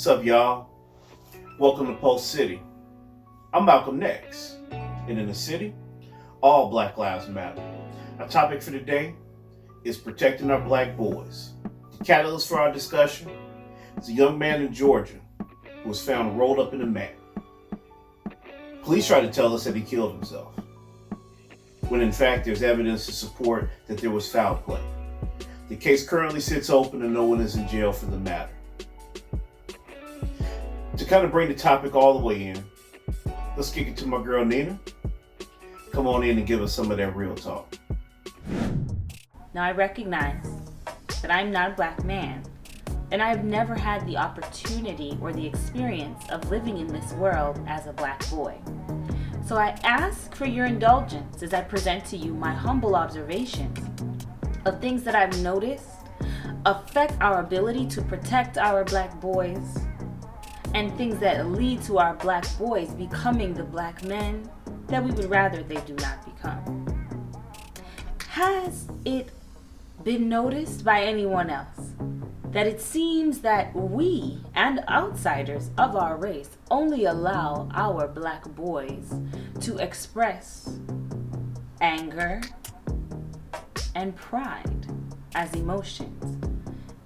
What's up, y'all? Welcome to Pulse City. I'm Malcolm X, and in the city, all Black lives matter. Our topic for today is protecting our black boys. The catalyst for our discussion is a young man in Georgia who was found rolled up in a mat. Police try to tell us that he killed himself, when in fact there's evidence to support that there was foul play. The case currently sits open and no one is in jail for the matter. To kind of bring the topic all the way in, let's kick it to my girl Nina. Come on in and give us some of that real talk. Now I recognize that I'm not a black man, and I've never had the opportunity or the experience of living in this world as a black boy. So I ask for your indulgence as I present to you my humble observations of things that I've noticed affect our ability to protect our black boys, and things that lead to our black boys becoming the black men that we would rather they do not become. Has it been noticed by anyone else that it seems that we and outsiders of our race only allow our black boys to express anger and pride as emotions?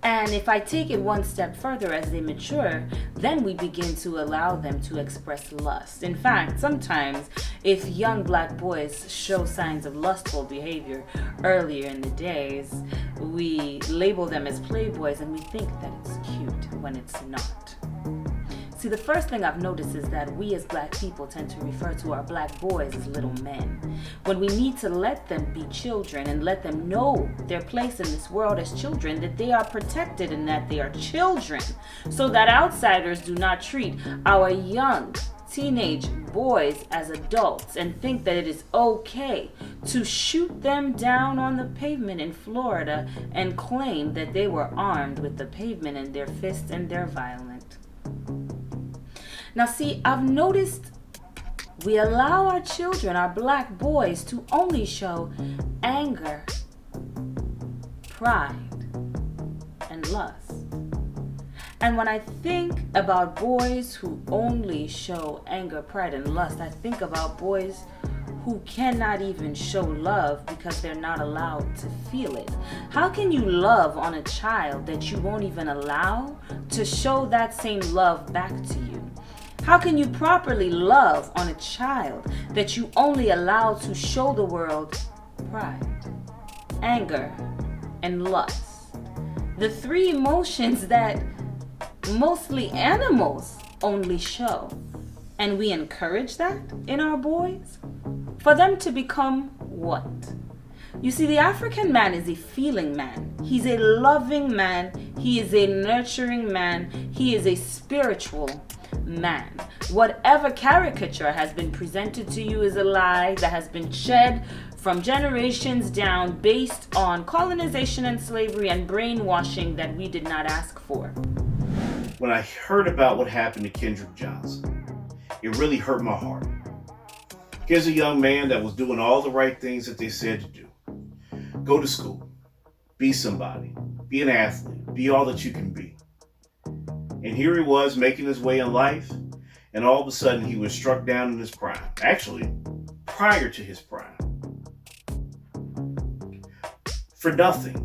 And if I take it one step further, as they mature, then we begin to allow them to express lust. In fact, sometimes if young black boys show signs of lustful behavior earlier in the days, we label them as playboys and we think that it's cute when it's not. See, the first thing I've noticed is that we as black people tend to refer to our black boys as little men, when we need to let them be children and let them know their place in this world as children, that they are protected and that they are children, so that outsiders do not treat our young teenage boys as adults and think that it is okay to shoot them down on the pavement in Florida and claim that they were armed with the pavement in their fists and they're violent. Now see, I've noticed we allow our children, our black boys, to only show anger, pride, and lust. And when I think about boys who only show anger, pride, and lust, I think about boys who cannot even show love because they're not allowed to feel it. How can you love on a child that you won't even allow to show that same love back to you? How can you properly love on a child that you only allow to show the world pride, anger, and lust? The three emotions that mostly animals only show. And we encourage that in our boys for them to become what? You see, the African man is a feeling man. He's a loving man. He is a nurturing man. He is a spiritual man. Whatever caricature has been presented to you is a lie that has been shed from generations down based on colonization and slavery and brainwashing that we did not ask for. When I heard about what happened to Kendrick Johnson, it really hurt my heart. Here's a young man that was doing all the right things that they said to do. Go to school, be somebody, be an athlete, be all that you can be. And here he was making his way in life, and all of a sudden he was struck down in his prime. Actually, prior to his prime. For nothing.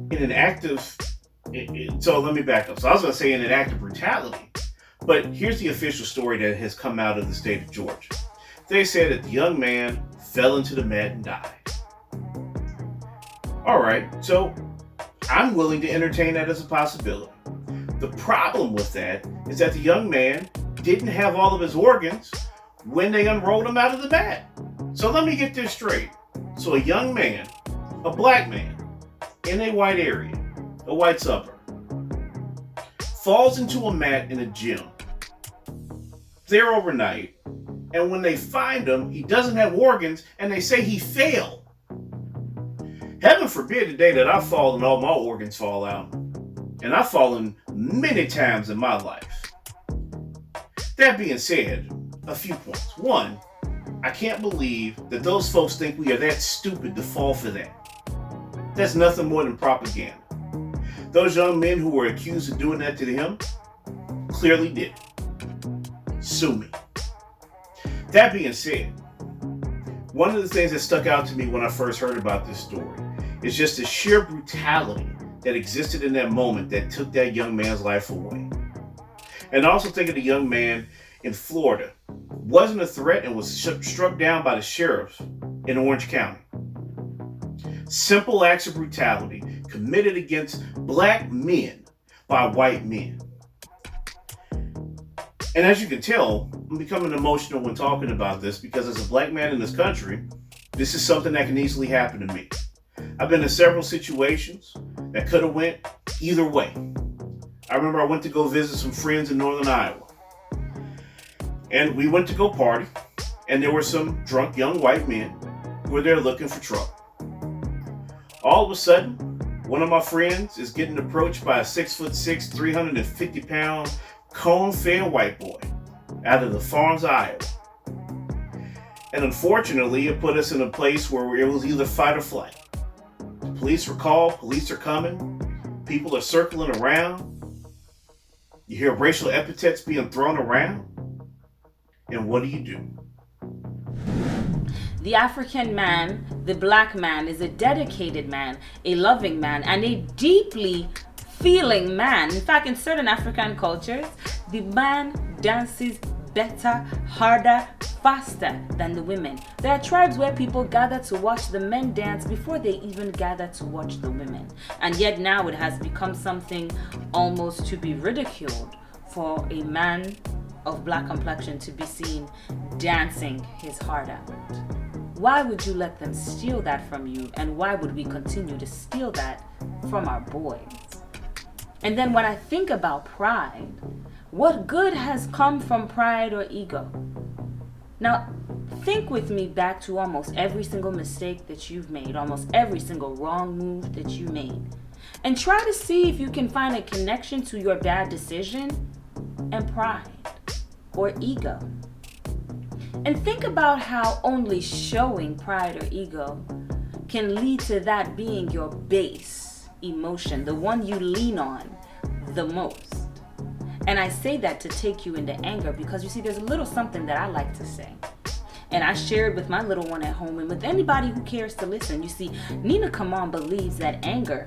In an act of, so let me back up. So I was going to say in an act of brutality, but here's the official story that has come out of the state of Georgia. They said that the young man fell into the mat and died. All right, so I'm willing to entertain that as a possibility. The problem with that is that the young man didn't have all of his organs when they unrolled him out of the mat. So let me get this straight. So a young man, a black man, in a white area, a white suburb, falls into a mat in a gym, there overnight, and when they find him, he doesn't have organs, and they say he fell. Heaven forbid the day that I fall and all my organs fall out. And I've fallen many times in my life. That being said, a few points. One, I can't believe that those folks think we are that stupid to fall for that. That's nothing more than propaganda. Those young men who were accused of doing that to him clearly did. Sue me. That being said, one of the things that stuck out to me when I first heard about this story is just the sheer brutality that existed in that moment that took that young man's life away. And also think of the young man in Florida, wasn't a threat and was struck down by the sheriffs in Orange County. Simple acts of brutality committed against black men by white men. And as you can tell, I'm becoming emotional when talking about this because as a black man in this country, this is something that can easily happen to me. I've been in several situations that could have went either way. I remember I went to go visit some friends in northern Iowa. And we went to go party, and there were some drunk young white men who were there looking for trouble. All of a sudden, one of my friends is getting approached by a 6'6", 350-pound, cone-fed white boy out of the farms of Iowa. And unfortunately, it put us in a place where it was either fight or flight. The police were called, police are coming, people are circling around. You hear racial epithets being thrown around. And what do? The African man, the black man, is a dedicated man, a loving man, and a deeply feeling man. In fact, in certain African cultures, the man dances better, harder, faster than the women. There are tribes where people gather to watch the men dance before they even gather to watch the women. And yet now it has become something almost to be ridiculed for a man of black complexion to be seen dancing his heart out. Why would you let them steal that from you? And why would we continue to steal that from our boys? And then when I think about pride, what good has come from pride or ego? Now, think with me back to almost every single mistake that you've made, almost every single wrong move that you made, and try to see if you can find a connection to your bad decision and pride or ego. And think about how only showing pride or ego can lead to that being your base emotion, the one you lean on the most. And I say that to take you into anger because you see, there's a little something that I like to say. And I shared with my little one at home and with anybody who cares to listen. You see, Nina Kaman believes that anger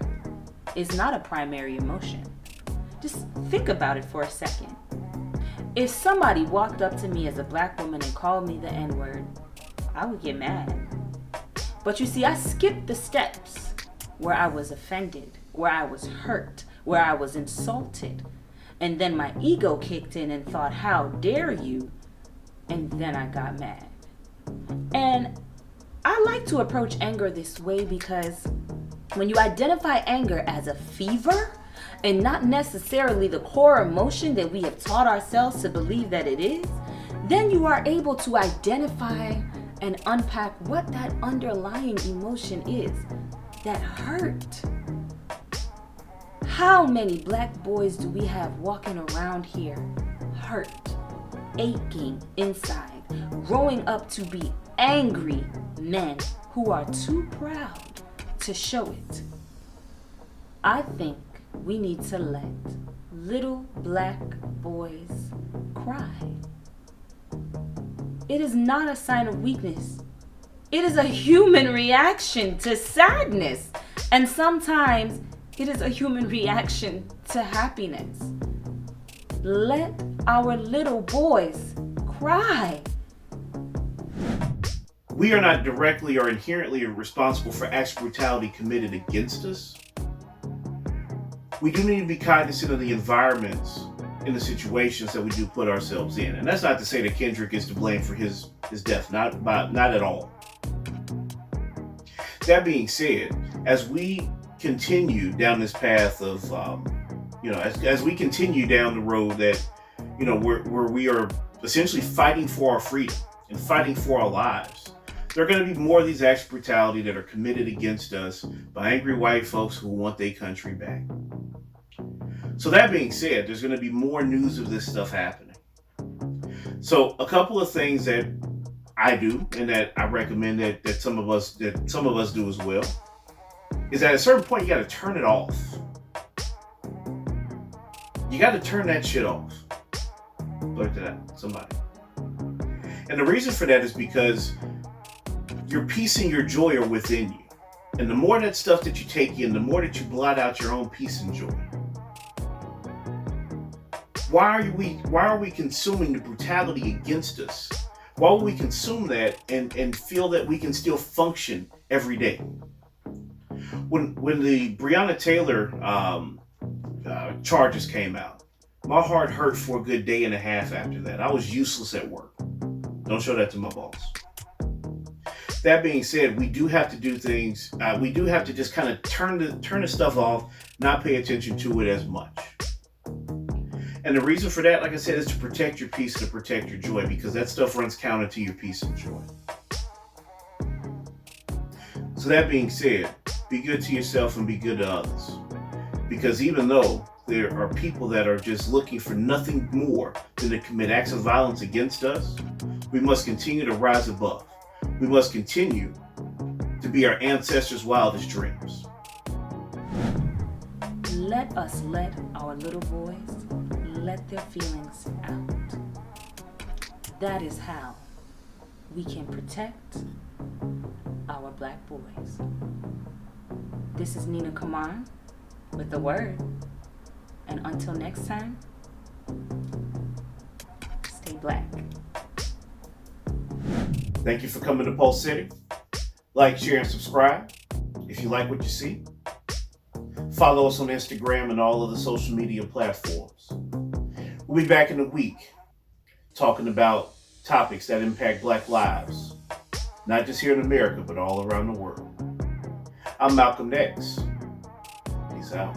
is not a primary emotion. Just think about it for a second. If somebody walked up to me as a black woman and called me the N-word, I would get mad. But you see, I skipped the steps where I was offended, where I was hurt, where I was insulted. And then my ego kicked in and thought, how dare you? And then I got mad. And I like to approach anger this way because when you identify anger as a fever and not necessarily the core emotion that we have taught ourselves to believe that it is, then you are able to identify and unpack what that underlying emotion is that hurt. How many black boys do we have walking around here hurt, aching inside, growing up to be angry men who are too proud to show it? I think we need to let little black boys cry. It is not a sign of weakness. It is a human reaction to sadness. And sometimes it is a human reaction to happiness. Let our little boys cry. We are not directly or inherently responsible for acts of brutality committed against us. We do need to be cognizant of the environments and the situations that we do put ourselves in. And that's not to say that Kendrick is to blame for his death, not at all. That being said, as we continue down this path of, as we continue down the road that, where we are essentially fighting for our freedom and fighting for our lives, there are going to be more of these acts of brutality that are committed against us by angry white folks who want their country back. So that being said, there's going to be more news of this stuff happening. So a couple of things that I do and that I recommend that some of us do as well is that at a certain point you got to turn it off. You got to turn that shit off. Blurt that out, somebody. And the reason for that is because your peace and your joy are within you. And the more that stuff that you take in, the more that you blot out your own peace and joy. Why are we consuming the brutality against us? Why would we consume that and feel that we can still function every day? When the Breonna Taylor charges came out, my heart hurt for a good day and a half after that. I was useless at work. Don't show that to my boss. That being said, we do have to do things. We do have to just kind of turn the stuff off, not pay attention to it as much. And the reason for that, like I said, is to protect your peace and to protect your joy, because that stuff runs counter to your peace and joy. So that being said, be good to yourself and be good to others. Because even though there are people that are just looking for nothing more than to commit acts of violence against us, we must continue to rise above. We must continue to be our ancestors' wildest dreams. Let us let our little boys let their feelings out. That is how we can protect our black boys. This is Nina Kamar with the word. And until next time, stay black. Thank you for coming to Pulse City. Like, share, and subscribe if you like what you see. Follow us on Instagram and all of the social media platforms. We'll be back in a week talking about topics that impact Black lives, not just here in America, but all around the world. I'm Malcolm X. Peace out.